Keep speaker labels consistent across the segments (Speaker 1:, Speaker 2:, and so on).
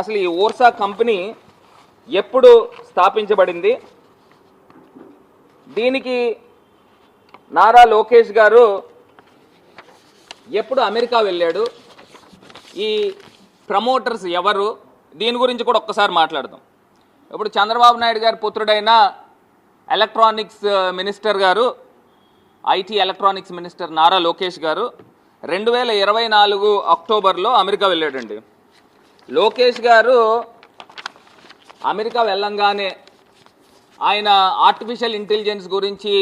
Speaker 1: అసలు ఈ ఓర్సా కంపెనీ ఎప్పుడు స్థాపించబడింది, దీనికి నారా లోకేష్ గారు ఎప్పుడు అమెరికా వెళ్ళాడు, ఈ ప్రమోటర్స్ ఎవరు, దీని గురించి కూడా ఒక్కసారి మాట్లాడదాం. ఇప్పుడు చంద్రబాబు నాయుడు గారి పుత్రుడైన ఎలక్ట్రానిక్స్ మినిస్టర్ గారు, IT electronics minister Nara Lokesh గారు 2024 అక్టోబర్లో అమెరికా వెళ్ళాడండి. లోకేష్ గారు అమెరికా వెళ్ళంగానే ఆయన ఆర్టిఫిషియల్ ఇంటెలిజెన్స్ గురించి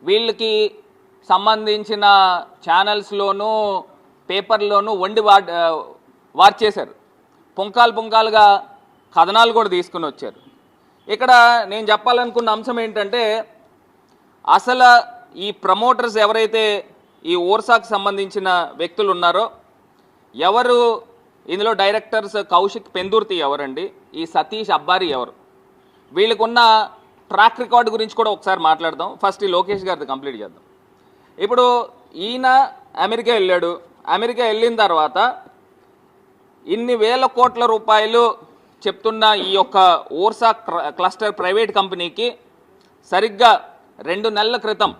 Speaker 1: వీళ్ళకి సంబంధించిన ఛానల్స్లోనూ పేపర్లోనూ వండి వార్చేశారు. పుంకాలుగా కథనాలు కూడా తీసుకుని వచ్చారు. ఇక్కడ నేను చెప్పాలనుకున్న అంశం ఏంటంటే, అసలు ఈ ప్రమోటర్స్ ఎవరైతే ఈ ఓర్సాకు సంబంధించిన వ్యక్తులు ఉన్నారో, ఎవరు ఇందులో డైరెక్టర్స్, కౌశిక్ పెందుర్తి ఎవరండి, ఈ సతీష్ అబ్బారి ఎవరు, వీళ్ళకున్న ట్రాక్ రికార్డు గురించి కూడా ఒకసారి మాట్లాడదాం. ఫస్ట్ ఈ లోకేష్ గారిది కంప్లీట్ చేద్దాం. ఇప్పుడు ఈయన అమెరికా వెళ్ళాడు. అమెరికా వెళ్ళిన తర్వాత ఇన్ని వేల కోట్ల రూపాయలు చెప్తున్న ఈ యొక్క ఓర్సా క్లస్టర్ ప్రైవేట్ కంపెనీకి సరిగ్గా 2 నెలల క్రితం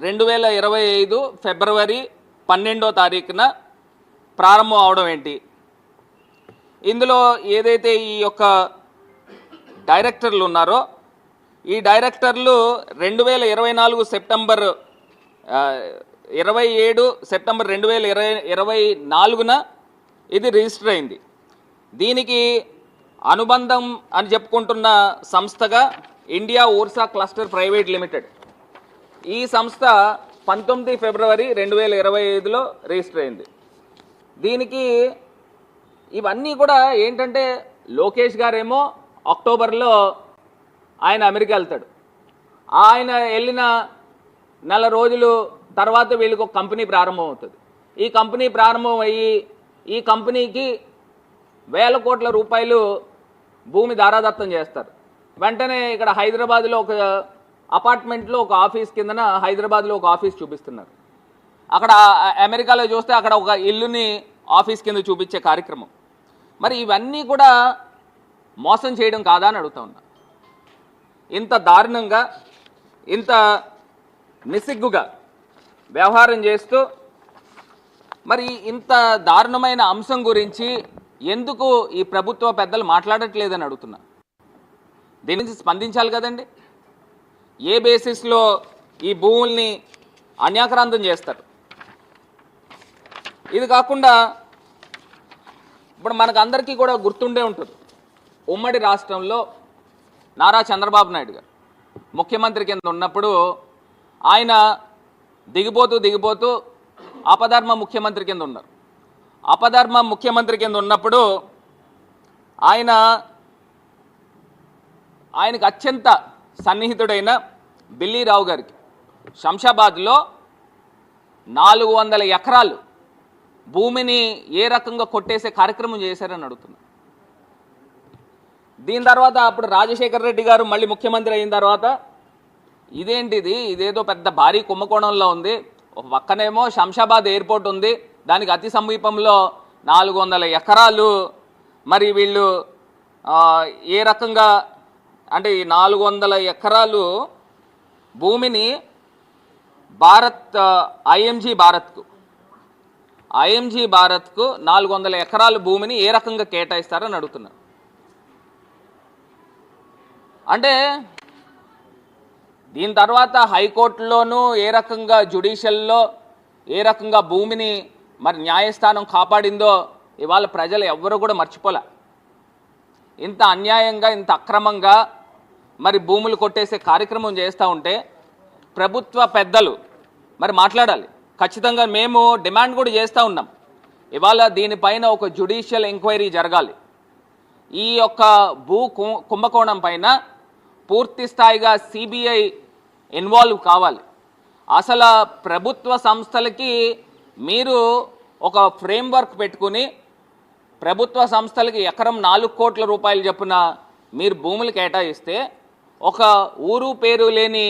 Speaker 1: 2025 ఫిబ్రవరి 12వ తారీఖున ప్రారంభం అవడం ఏంటి, ఇందులో ఏదైతే ఈ యొక్క డైరెక్టర్లు ఉన్నారో ఈ డైరెక్టర్లు 2024 సెప్టెంబర్ 27 సెప్టెంబర్ 2024న ఇది రిజిస్టర్ అయింది. దీనికి అనుబంధం అని చెప్పుకుంటున్న సంస్థగా ఇండియా ఓర్సా క్లస్టర్ ప్రైవేట్ లిమిటెడ్, ఈ సంస్థ 19 ఫిబ్రవరి 2025లో రిజిస్టర్ అయింది. దీనికి ఇవన్నీ కూడా ఏంటంటే, లోకేష్ గారేమో అక్టోబర్లో ఆయన అమెరికా వెళ్తాడు. ఆయన వెళ్ళిన నెల రోజులు తర్వాత వీళ్ళకి ఒక కంపెనీ ప్రారంభం అవుతుంది. ఈ కంపెనీ ప్రారంభం అయ్యి ఈ కంపెనీకి వేల కోట్ల రూపాయలు భూమి దారాదత్తం చేస్తారు. వెంటనే ఇక్కడ హైదరాబాద్లో ఒక అపార్ట్మెంట్లో ఒక ఆఫీస్ కిందన హైదరాబాద్లో ఒక ఆఫీస్ చూపిస్తున్నారు. అక్కడ అమెరికాలో చూస్తే అక్కడ ఒక ఇల్లుని ఆఫీస్ కింద చూపించే కార్యక్రమం. మరి ఇవన్నీ కూడా మోసం చేయడం కాదా అని అడుగుతా ఉన్నా. ఇంత దారుణంగా, ఇంత నిస్సిగ్గుగా వ్యవహారం చేస్తూ మరి ఇంత దారుణమైన అంశం గురించి ఎందుకు ఈ ప్రభుత్వ పెద్దలు మాట్లాడట్లేదని అడుగుతున్నా. దీని నుంచి స్పందించాలి కదండి. ఏ బేసిస్లో ఈ భూముల్ని అన్యాక్రాంతం చేస్తారు? ఇది కాకుండా ఇప్పుడు మనకు అందరికీ కూడా గుర్తుండే ఉంటుంది, ఉమ్మడి రాష్ట్రంలో నారా చంద్రబాబు నాయుడు గారు ముఖ్యమంత్రి కింద ఉన్నప్పుడు ఆయన దిగిపోతూ అపధర్మ ముఖ్యమంత్రి కింద ఉన్నారు. అపధర్మ ముఖ్యమంత్రి కింద ఉన్నప్పుడు ఆయనకు అత్యంత సన్నిహితుడైన బిల్లీరావు గారికి శంషాబాద్లో 400 ఎకరాలు భూమిని ఏ రకంగా కొట్టేసే కార్యక్రమం చేశారని అడుగుతున్నారు. దీని తర్వాత అప్పుడు రాజశేఖర రెడ్డి గారు మళ్ళీ ముఖ్యమంత్రి అయిన తర్వాత ఇదేంటిది, ఇదేదో పెద్ద భారీ కుంభకోణంలో ఉంది, ఒక పక్కనేమో శంషాబాద్ ఎయిర్పోర్ట్ ఉంది, దానికి అతి సమీపంలో 400 ఎకరాలు, మరి వీళ్ళు ఏ రకంగా అంటే ఈ 400 ఎకరాలు భూమిని ఐఎంజీ భారత్కు 400 ఎకరాల భూమిని ఏ రకంగా కేటాయిస్తారని అడుగుతున్నారు. అంటే దీని తర్వాత హైకోర్టులోనూ ఏ రకంగా, జ్యుడిషియల్లో ఏ రకంగా భూమిని మరి న్యాయస్థానం కాపాడిందో ఇవాళ ప్రజలు ఎవ్వరూ కూడా మర్చిపోలే. ఇంత అన్యాయంగా, ఇంత అక్రమంగా మరి భూములు కొట్టేసే కార్యక్రమం చేస్తూ ఉంటే ప్రభుత్వ పెద్దలు మరి మాట్లాడాలి. ఖచ్చితంగా మేము డిమాండ్ కూడా చేస్తూ ఉన్నాం. ఇవాళ దీనిపైన ఒక జ్యుడిషియల్ ఎంక్వైరీ జరగాలి. ఈ యొక్క భూ కుంభకోణం పైన పూర్తి స్థాయిగా సిబిఐ ఇన్వాల్వ్ కావాలి. అసలు ప్రభుత్వ సంస్థలకి మీరు ఒక ఫ్రేమ్వర్క్ పెట్టుకుని ప్రభుత్వ సంస్థలకి ఎకరం 4 కోట్ల రూపాయలు చొప్పున మీరు భూములు కేటాయిస్తే, ఒక ఊరు పేరు లేని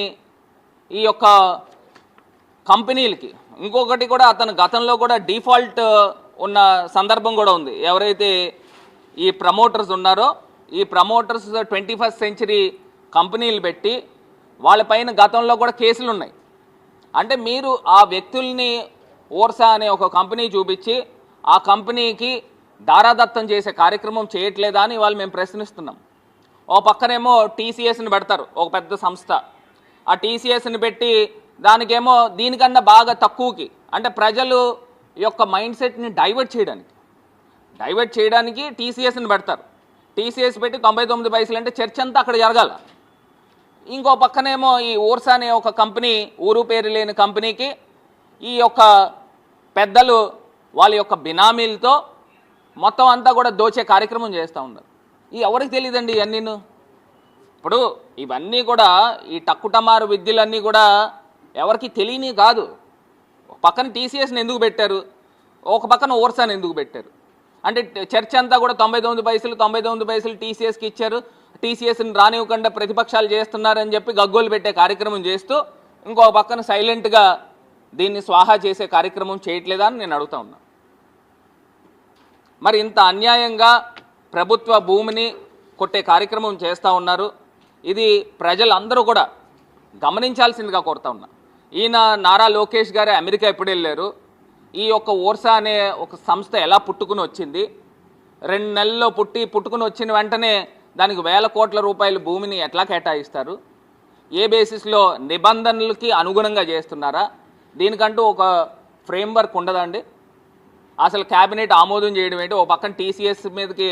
Speaker 1: ఈ యొక్క కంపెనీలకి ఇంకొకటి కూడా అతను గతంలో కూడా డిఫాల్ట్ ఉన్న సందర్భం కూడా ఉంది. ఎవరైతే ఈ ప్రమోటర్స్ ఉన్నారో ఈ ప్రమోటర్స్ 21st సెంచరీ కంపెనీలు పెట్టి వాళ్ళపైన గతంలో కూడా కేసులు ఉన్నాయి. అంటే మీరు ఆ వ్యక్తుల్ని ఓర్సా అనే ఒక కంపెనీ చూపించి ఆ కంపెనీకి దారాదత్తం చేసే కార్యక్రమం చేయట్లేదా అని వాళ్ళు మేము ప్రశ్నిస్తున్నాం. ఓ పక్కనేమో టీసీఎస్ని పెడతారు, ఒక పెద్ద సంస్థ. ఆ టీసీఎస్ని పెట్టి దానికేమో దీనికన్నా బాగా తక్కువకి, అంటే ప్రజలు యొక్క మైండ్ సెట్ని డైవర్ట్ చేయడానికి టీసీఎస్ని పెడతారు. టీసీఎస్ పెట్టి 99 పైసలు అంటే చర్చ అంతా అక్కడ జరగాల. ఇంకో పక్కనేమో ఈ ఓర్సా అనే ఒక కంపెనీ, ఊరు పేరు లేని కంపెనీకి ఈ యొక్క పెద్దలు వాళ్ళ యొక్క బినామీలతో మొత్తం అంతా కూడా దోచే కార్యక్రమం చేస్తూ ఉన్నారు. ఈ ఎవరికి తెలియదండి ఇవన్నీను. ఇప్పుడు ఇవన్నీ కూడా ఈ టక్కుటమారు విద్యలన్నీ కూడా ఎవరికి తెలియని కాదు. ఒక పక్కన టీసీఎస్ని ఎందుకు పెట్టారు, ఒక పక్కన ఓర్సాని ఎందుకు పెట్టారు అంటే చర్చ అంతా కూడా 99 పైసలు టీసీఎస్కి ఇచ్చారు, టీసీఎస్ని రానివ్వకుండా ప్రతిపక్షాలు చేస్తున్నారని చెప్పి గగ్గోలు పెట్టే కార్యక్రమం చేస్తూ ఇంకో పక్కన సైలెంట్గా దీన్ని స్వాహా చేసే కార్యక్రమం చేయట్లేదా అని నేను అడుగుతా ఉన్నా. మరి ఇంత అన్యాయంగా ప్రభుత్వ భూమిని కొట్టే కార్యక్రమం చేస్తూ ఉన్నారు. ఇది ప్రజలందరూ కూడా గమనించాల్సిందిగా కోరుతా ఉన్నా. ఈయన నారా లోకేష్ గారు అమెరికా ఎప్పుడు వెళ్ళారు, ఈ యొక్క ఓర్సా అనే ఒక సంస్థ ఎలా పుట్టుకుని వచ్చింది, 2 నెలల్లో పుట్టుకుని వచ్చిన వెంటనే దానికి వేల కోట్ల రూపాయల భూమిని ఎట్లా కేటాయిస్తారు, ఏ బేసిస్లో నిబంధనలకి అనుగుణంగా చేస్తున్నారా, దీనికంటూ ఒక ఫ్రేమ్వర్క్ ఉండదండి. అసలు క్యాబినెట్ ఆమోదం చేయడం ఏంటి, ఓ పక్కన టీసీఎస్ మీదకి